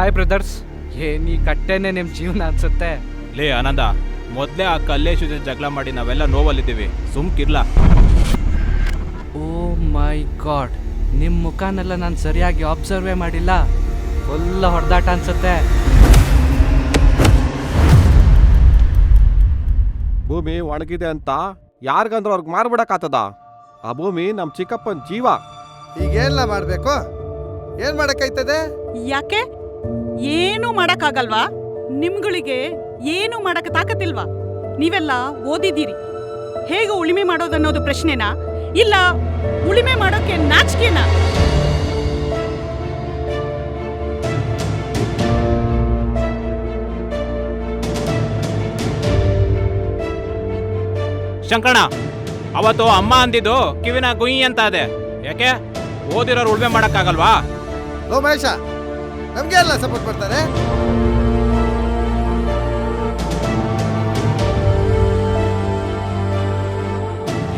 Hi brothers. ಈ ಕಟ್ಟೆನೇ ನಿಮ್ಮ ಜೀವನ ಅನ್ಸುತ್ತೆ. ಲೇ ಆನಂದ, ಮೊದಲೇ ಆ ಕಲ್ಲೇಶ್ ಜೊತೆ ಜಗಳ ಮಾಡಿ ನಾವೆಲ್ಲ ನೋವಲ್ಲಿದ್ದೀವಿ, ಸುಮ್ಕಿರ್ಲ. ಓ ಮೈ ಗಾಡ್, ನಿಮ್ಮ ಮುಖನೆಲ್ಲ ನಾನು ಸರಿಯಾಗಿ ಅಬ್ಸರ್ವೇ ಮಾಡಿಲ್ಲ. ಫುಲ್ ಹೊಡೆದಾಟ ಅನ್ಸುತ್ತೆ. ಭೂಮಿ ಒಣಗಿದೆ ಅಂತ ಯಾರಿಗಂದ್ರೂ ಅವ್ರಿಗೆ ಮಾರ್ಬಿಡಕ್ಕಾಗ್ತದ? ಆ ಭೂಮಿ ನಮ್ಮ ಚಿಕ್ಕಪ್ಪನ ಜೀವ. ಈಗೇನೆಲ್ಲ ಮಾಡಬೇಕು? ಏನು ಮಾಡೋಕ್ಕಾಯ್ತದೆ? ಯಾಕೆ ಏನು ಮಾಡಕ್ಕಾಗಲ್ವಾ? ನಿಮ್ಗಳಿಗೆ ಏನು ಮಾಡಕ್ಕೆ ತಾಕತ್ತಿಲ್ವಾ? ನೀವೆಲ್ಲ ಓದಿದ್ದೀರಿ. ಹೇಗೆ ಉಳಿಮೆ ಮಾಡೋದನ್ನೋದು ಪ್ರಶ್ನೆನಾ, ಇಲ್ಲ ಉಳಿಮೆ ಮಾಡೋಕೆ ನಾಚಿಕೆನಾ? ಶಂಕರಣ, ಅವತ್ತು ಅಮ್ಮ ಅಂದಿದ್ದು ಕಿವಿನ ಗುಯಿ ಅಂತ ಇದೆ. ಯಾಕೆ ಓದಿರೋರು ಉಳ್ಮೆ ಮಾಡಕ್ಕಾಗಲ್ವಾ? ಲೋ ಮಹೇಶ, ನಮ್ಗೆ ಎಲ್ಲ ಸಪೋರ್ಟ್ ಮಾಡ್ತಾರೆ.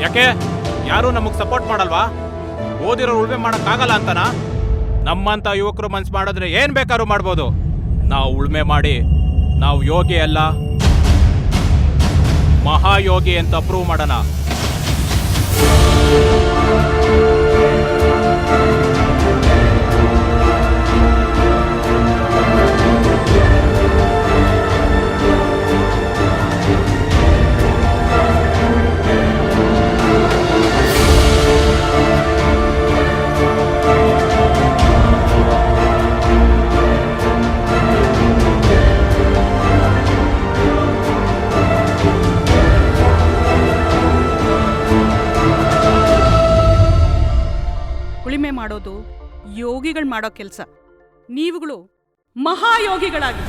ಯಾಕೆ ಯಾರು ನಮಗ್ ಸಪೋರ್ಟ್ ಮಾಡಲ್ವಾ? ಓದಿರೋರು ಉಳ್ಮೆ ಮಾಡಕ್ಕಾಗಲ್ಲ ಅಂತನಾ? ನಮ್ಮಂತ ಯುವಕರು ಮನ್ಸು ಮಾಡಿದ್ರೆ ಏನ್ ಬೇಕಾದ್ರೂ ಮಾಡ್ಬೋದು. ನಾವು ಉಳ್ಮೆ ಮಾಡಿ ನಾವು ಯೋಗಿ ಅಲ್ಲ, ಮಹಾಯೋಗಿ ಅಂತ ಪ್ರೂವ್ ಮಾಡೋಣ. ಉಳಿಮೆ ಮಾಡೋದು ಯೋಗಿಗಳು ಮಾಡೋ ಕೆಲಸ. ನೀವುಗಳು ಮಹಾಯೋಗಿಗಳಾಗಿ